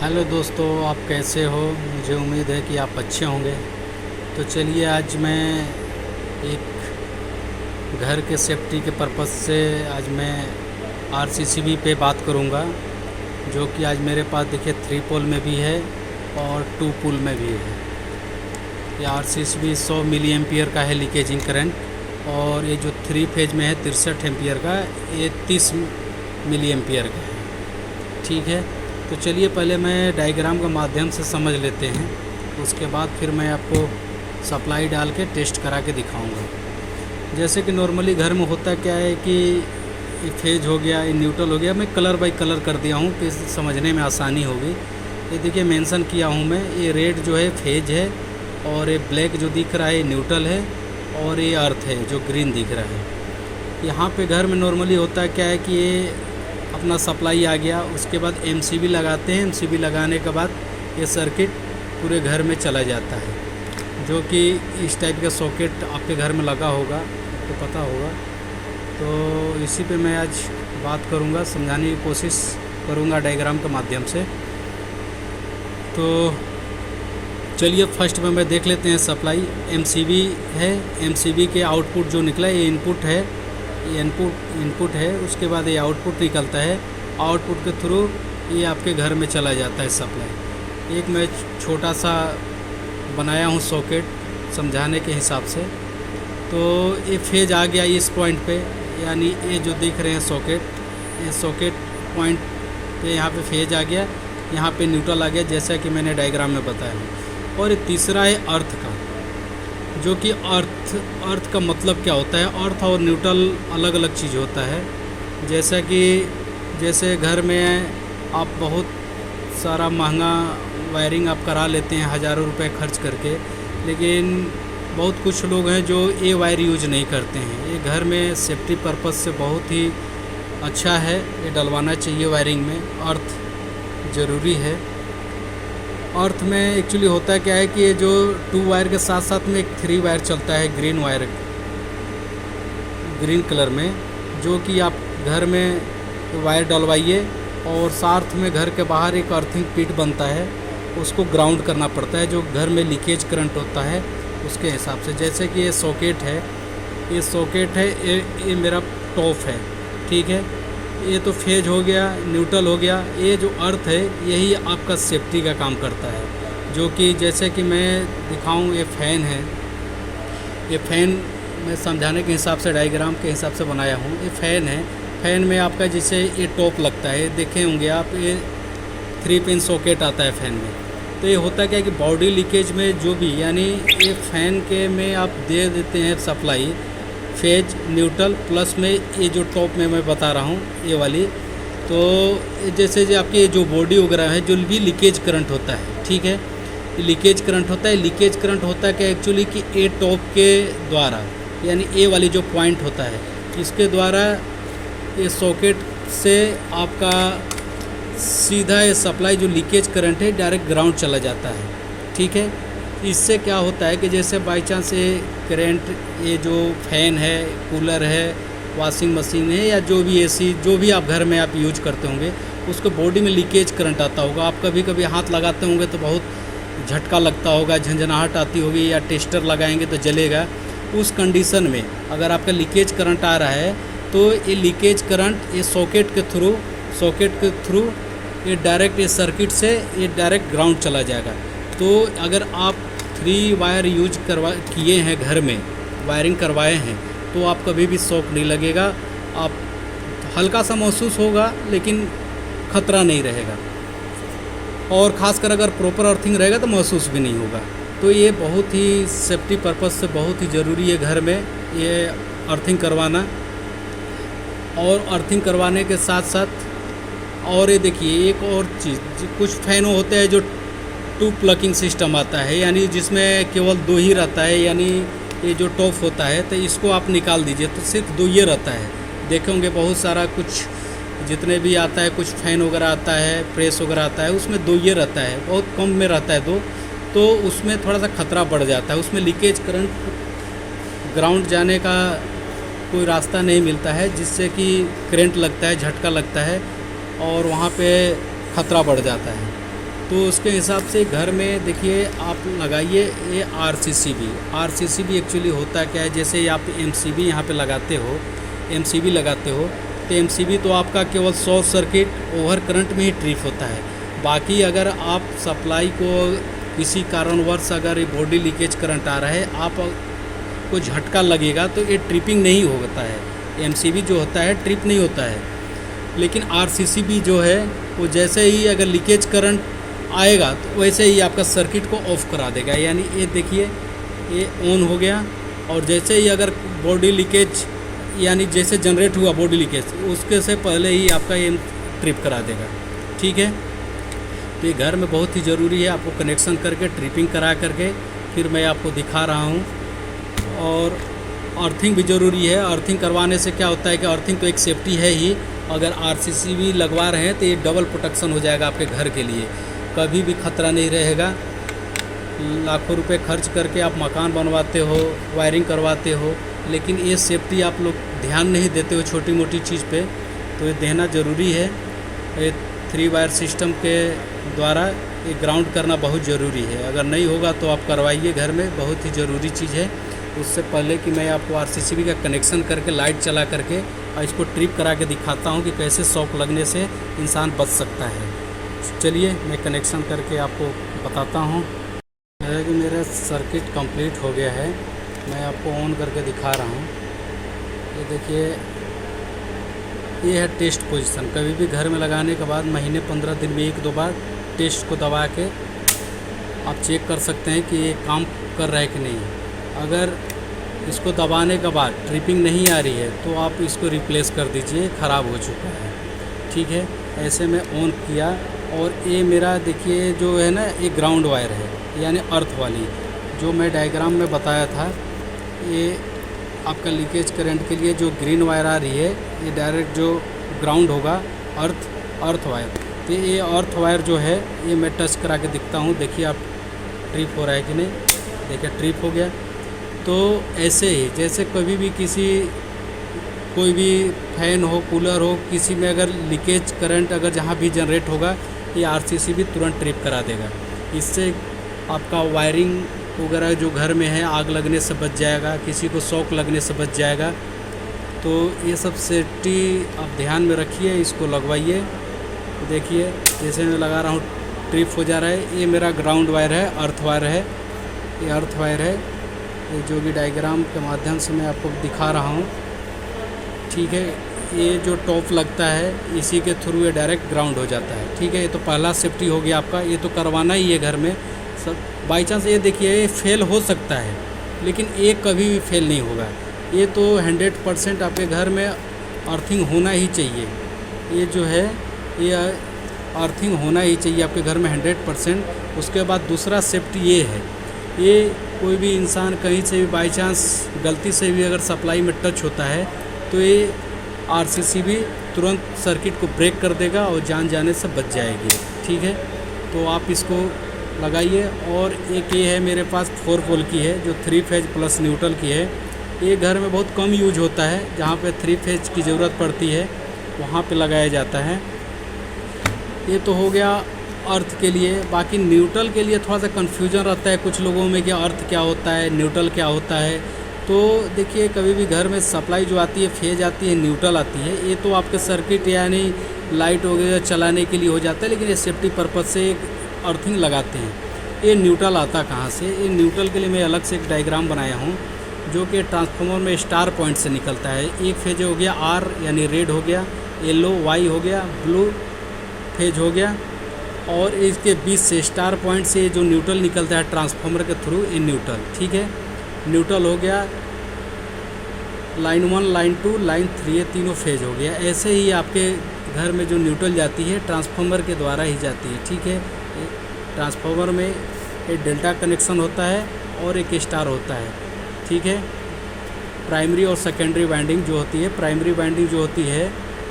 Hello दोस्तों, आप कैसे हो? मुझे उम्मीद है कि आप अच्छे होंगे। तो चलिए, आज मैं एक घर के सेफ्टी के पर्पस से आज मैं आरसीसीबी पे बात करूंगा, जो कि आज मेरे पास देखिए 3 पोल में भी है और 2 पोल में भी है। ये आरसीसीबी 100 मिली एम्पियर का है लीकेजिंग करंट, और ये जो 3 फेज में है 63 एम्पियर का, ये 30 मिली एम्पियर का है। ठीक है, तो चलिए पहले मैं डायग्राम के माध्यम से समझ लेते हैं, उसके बाद फिर मैं आपको सप्लाई डाल के टेस्ट करा के दिखाऊंगा। जैसे कि नॉर्मली घर में होता क्या है कि ये फेज हो गया, ये न्यूट्रल हो गया। मैं कलर बाई कलर कर दिया हूँ कि समझने में आसानी होगी। ये देखिए मेंशन किया हूँ मैं, ये रेड जो है फेज है, और ये ब्लैक जो दिख रहा है ये न्यूट्रल है, और ये अर्थ है जो ग्रीन दिख रहा है। यहाँ पे घर में नॉर्मली होता क्या है कि ये अपना सप्लाई आ गया, उसके बाद एमसीबी लगाते हैं। एमसीबी लगाने के बाद ये सर्किट पूरे घर में चला जाता है, जो कि इस टाइप का सॉकेट आपके घर में लगा होगा, आपको पता होगा। तो इसी पे मैं आज बात करूँगा, समझाने की कोशिश करूँगा डायग्राम के माध्यम से। तो चलिए फर्स्ट में देख लेते हैं सप्लाई। एमसीबी है, एमसीबी के आउटपुट जो निकला ये इनपुट है, ये इनपुट है। उसके बाद ये आउटपुट निकलता है, आउटपुट के थ्रू ये आपके घर में चला जाता है सप्लाई। एक मैं छोटा सा बनाया हूँ सॉकेट समझाने के हिसाब से। तो ये फेज आ गया इस पॉइंट पे, यानी ये जो देख रहे हैं सॉकेट, ये सॉकेट पॉइंट पे यहाँ पे फेज आ गया, यहाँ पे न्यूट्रल आ गया, जैसा कि मैंने डायग्राम में बताया। और ये तीसरा है अर्थ का, जो कि अर्थ का मतलब क्या होता है। अर्थ और न्यूट्रल अलग अलग चीज़ होता है। जैसे घर में आप बहुत सारा महंगा वायरिंग आप करा लेते हैं हज़ारों रुपए खर्च करके, लेकिन बहुत कुछ लोग हैं जो ये वायर यूज नहीं करते हैं। ये घर में सेफ्टी पर्पस से बहुत ही अच्छा है, ये डलवाना चाहिए वायरिंग में। अर्थ ज़रूरी है। अर्थ में एक्चुअली होता क्या है कि ये जो 2 वायर के साथ साथ में एक 3 वायर चलता है, ग्रीन वायर, ग्रीन कलर में, जो कि आप घर में वायर डलवाइए। और साथ में घर के बाहर एक अर्थिंग पिट बनता है, उसको ग्राउंड करना पड़ता है, जो घर में लीकेज करंट होता है उसके हिसाब से। जैसे कि ये सॉकेट है, ये मेरा टॉप है, ठीक है। ये तो फेज हो गया, न्यूट्रल हो गया। ये जो अर्थ है यही आपका सेफ्टी का काम करता है, जो कि जैसे कि मैं दिखाऊं, ये फ़ैन है। ये फ़ैन मैं समझाने के हिसाब से डायग्राम के हिसाब से बनाया हूँ। ये फ़ैन है, फ़ैन में आपका जैसे ये टॉप लगता है, देखे होंगे आप, ये 3 पिन सॉकेट आता है फ़ैन में। तो ये होता क्या है कि बॉडी लीकेज में जो भी, यानी ये फ़ैन के में आप दे देते हैं सप्लाई, फेज न्यूट्रल प्लस में ये जो टॉप में मैं बता रहा हूँ ये वाली। तो जैसे जो आपकी जो बॉडी वगैरह है, जो भी लीकेज करंट होता है, ठीक है, लीकेज करंट होता है। लीकेज करंट होता है क्या एक्चुअली कि ए टॉप के द्वारा, यानी ए वाली जो पॉइंट होता है, इसके द्वारा ये सॉकेट से आपका सीधा ये सप्लाई जो लीकेज करंट है डायरेक्ट ग्राउंड चला जाता है, ठीक है। इससे क्या होता है कि जैसे बाई चांस ये करंट, ये जो फ़ैन है, कूलर है, वॉशिंग मशीन है, या जो भी एसी, जो भी आप घर में आप यूज करते होंगे, उसको बॉडी में लीकेज करंट आता होगा। आप कभी कभी हाथ लगाते होंगे तो बहुत झटका लगता होगा, झंझनाहट आती होगी, या टेस्टर लगाएंगे तो जलेगा। उस कंडीशन में अगर आपका लीकेज करंट आ रहा है, तो ये लीकेज करंट ये सॉकेट के थ्रू ये डायरेक्ट ये सर्किट से ये डायरेक्ट ग्राउंड चला जाएगा। तो अगर आप 3 वायर यूज किए हैं, घर में वायरिंग करवाए हैं, तो आप कभी भी शॉक नहीं लगेगा। आप हल्का सा महसूस होगा, लेकिन ख़तरा नहीं रहेगा। और ख़ासकर अगर प्रॉपर अर्थिंग रहेगा तो महसूस भी नहीं होगा। तो ये बहुत ही सेफ्टी पर्पस से बहुत ही ज़रूरी है घर में ये अर्थिंग करवाना। और अर्थिंग करवाने के साथ साथ, और ये देखिए एक और चीज़, कुछ फ़ैनों होते हैं जो 2 प्लगिंग सिस्टम आता है, यानी जिसमें केवल 2 ही रहता है, यानी ये जो टॉप होता है, तो इसको आप निकाल दीजिए तो सिर्फ 2 ही रहता है। देखे होंगे बहुत सारा कुछ जितने भी आता है, कुछ फ़ैन वगैरह आता है, प्रेस वगैरह आता है, उसमें 2 ही रहता है, बहुत कम में रहता है 2। तो उसमें थोड़ा सा खतरा बढ़ जाता है, उसमें लीकेज करंट ग्राउंड जाने का कोई रास्ता नहीं मिलता है, जिससे कि करंट लगता है, झटका लगता है, और वहाँ पे ख़तरा बढ़ जाता है। तो उसके हिसाब से घर में देखिए आप लगाइए ये आरसीसीबी एक्चुअली होता क्या है, जैसे आप एमसीबी यहाँ पे लगाते हो, एमसीबी लगाते हो तो एमसीबी तो आपका केवल शॉर्ट सर्किट ओवर करंट में ही ट्रिप होता है। बाकी अगर आप सप्लाई को किसी कारणवश अगर ये बॉडी लीकेज करंट आ रहा है, आप को झटका लगेगा तो ये ट्रिपिंग नहीं होता है। एमसीबी जो होता है ट्रिप नहीं होता है, लेकिन आरसीसीबी जो है वो जैसे ही अगर लीकेज करंट आएगा तो वैसे ही आपका सर्किट को ऑफ करा देगा। यानी ये देखिए ये ऑन हो गया, और जैसे ही अगर बॉडी लीकेज यानी जैसे जनरेट हुआ बॉडी लीकेज, उसके से पहले ही आपका ये ट्रिप करा देगा। ठीक है, तो ये घर में बहुत ही ज़रूरी है आपको कनेक्शन करके ट्रिपिंग करा करके फिर मैं आपको दिखा रहा हूँ। और अर्थिंग भी ज़रूरी है। अर्थिंग करवाने से क्या होता है कि अर्थिंग तो एक सेफ्टी है ही, अगर आरसीसीबी लगवा रहे हैं तो ये डबल प्रोटेक्शन हो जाएगा आपके घर के लिए, कभी भी खतरा नहीं रहेगा। लाखों रुपए खर्च करके आप मकान बनवाते हो, वायरिंग करवाते हो, लेकिन ये सेफ्टी आप लोग ध्यान नहीं देते हो छोटी मोटी चीज़ पे, तो ये देना ज़रूरी है। ये 3 वायर सिस्टम के द्वारा ये ग्राउंड करना बहुत ज़रूरी है। अगर नहीं होगा तो आप करवाइए घर में, बहुत ही ज़रूरी चीज़ है। उससे पहले कि मैं आपको आरसीसीबी का कनेक्शन करके लाइट चला करके और इसको ट्रिप करा के दिखाता हूँ कि कैसे शॉक लगने से इंसान बच सकता है। चलिए मैं कनेक्शन करके आपको बताता हूँ। है कि मेरा सर्किट कंप्लीट हो गया है, मैं आपको ऑन करके दिखा रहा हूँ। ये देखिए ये है टेस्ट पोजीशन। कभी भी घर में लगाने के बाद महीने 15 दिन में 1-2 बार टेस्ट को दबा के आप चेक कर सकते हैं कि ये काम कर रहा है कि नहीं। अगर इसको दबाने के बाद ट्रिपिंग नहीं आ रही है तो आप इसको रिप्लेस कर दीजिए, ख़राब हो चुका है। ठीक है, ऐसे में ऑन किया और ये मेरा देखिए जो है ना ये ग्राउंड वायर है, यानी अर्थ वाली जो मैं डायग्राम में बताया था। ये आपका लीकेज करंट के लिए जो ग्रीन वायर आ रही है ये डायरेक्ट जो ग्राउंड होगा अर्थ वायर। तो ये अर्थ वायर जो है ये मैं टच करा के दिखता हूँ। देखिए आप ट्रिप हो रहा है कि नहीं, देखिए ट्रिप हो गया। तो ऐसे ही जैसे कभी भी कोई भी फैन हो, कूलर हो, किसी में अगर लीकेज करंट अगर जहाँ भी जनरेट होगा ये आरसीसीबी तुरंत ट्रिप करा देगा। इससे आपका वायरिंग वगैरह जो घर में है आग लगने से बच जाएगा, किसी को शॉक लगने से बच जाएगा। तो ये सब सेफ्टी आप ध्यान में रखिए, इसको लगवाइए। देखिए जैसे मैं लगा रहा हूँ ट्रिप हो जा रहा है। ये मेरा ग्राउंड वायर है, अर्थ वायर है, ये अर्थ वायर है। ये जो भी डायग्राम के माध्यम से मैं आपको दिखा रहा हूँ। ठीक है, ये जो टॉप लगता है इसी के थ्रू ये डायरेक्ट ग्राउंड हो जाता है। ठीक है, ये तो पहला सेफ्टी हो गया आपका, ये तो करवाना ही है घर में। सब बाई चांस ये देखिए ये फेल हो सकता है, लेकिन ये कभी भी फेल नहीं होगा। ये तो 100% आपके घर में अर्थिंग होना ही चाहिए। ये जो है ये अर्थिंग होना ही चाहिए आपके घर में 100%। उसके बाद दूसरा सेफ्टी ये है, ये कोई भी इंसान कहीं से भी बाई चांस गलती से भी अगर सप्लाई में टच होता है तो ये आरसीसीबी तुरंत सर्किट को ब्रेक कर देगा और जान जाने से बच जाएगी। ठीक है, तो आप इसको लगाइए। और एक ये है मेरे पास 4 पोल की है जो 3 फेज प्लस न्यूट्रल की है। ये घर में बहुत कम यूज होता है, जहाँ पे 3 फेज की ज़रूरत पड़ती है वहाँ पे लगाया जाता है। ये तो हो गया अर्थ के लिए। बाकी न्यूट्रल के लिए थोड़ा सा कन्फ्यूजन रहता है कुछ लोगों में कि अर्थ क्या होता है, न्यूट्रल क्या होता है। तो देखिए कभी भी घर में सप्लाई जो आती है फेज आती है, न्यूट्रल आती है। ये तो आपके सर्किट यानी लाइट वगैरह चलाने के लिए हो जाता है, लेकिन ये सेफ्टी पर्पज़ से अर्थिंग लगाते हैं। ये न्यूट्रल आता कहाँ से? ये न्यूट्रल के लिए मैं अलग से एक डायग्राम बनाया हूँ जो कि ट्रांसफार्मर में स्टार पॉइंट से निकलता है। एक फेज हो गया आर यानी रेड हो गया, येलो वाई हो गया, ब्लू फेज हो गया, और इसके बीच से स्टार पॉइंट से जो न्यूट्रल निकलता है ट्रांसफार्मर के थ्रू, ये न्यूट्रल। ठीक है, न्यूट्रल हो गया। लाइन 1, लाइन 2, लाइन 3 ये तीनों फेज हो गया। ऐसे ही आपके घर में जो न्यूट्रल जाती है ट्रांसफार्मर के द्वारा ही जाती है। ठीक है, ट्रांसफार्मर में एक डेल्टा कनेक्शन होता है और एक स्टार होता है। ठीक है, प्राइमरी और सेकेंडरी वाइंडिंग जो होती है, प्राइमरी वाइंडिंग जो होती है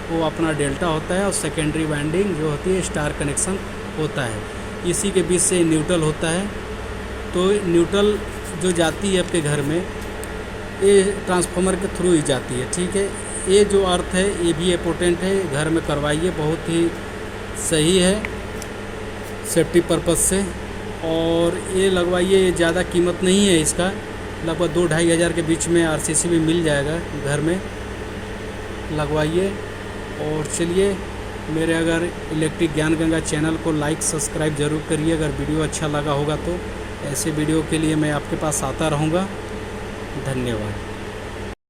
वो अपना डेल्टा होता है और सेकेंडरी वाइंडिंग जो होती है स्टार कनेक्शन होता है। इसी के बीच से न्यूट्रल होता है। तो न्यूट्रल जो जाती है आपके घर में ये ट्रांसफार्मर के थ्रू ही जाती है। ठीक है, ये जो अर्थ है ये भी इम्पोर्टेंट है, घर में करवाइए, बहुत ही सही है। सेफ्टी पर्पज़ से। और ये लगवाइए, ये ज़्यादा कीमत नहीं है इसका, लगभग 2-2.5 हज़ार के बीच में आरसीसी भी मिल जाएगा घर में, लगवाइए। और चलिए, मेरे अगर इलेक्ट्रिक ज्ञान गंगा चैनल को लाइक सब्सक्राइब ज़रूर करिए अगर वीडियो अच्छा लगा होगा तो। ऐसे वीडियो के लिए मैं आपके पास आता रहूँगा। धन्यवाद।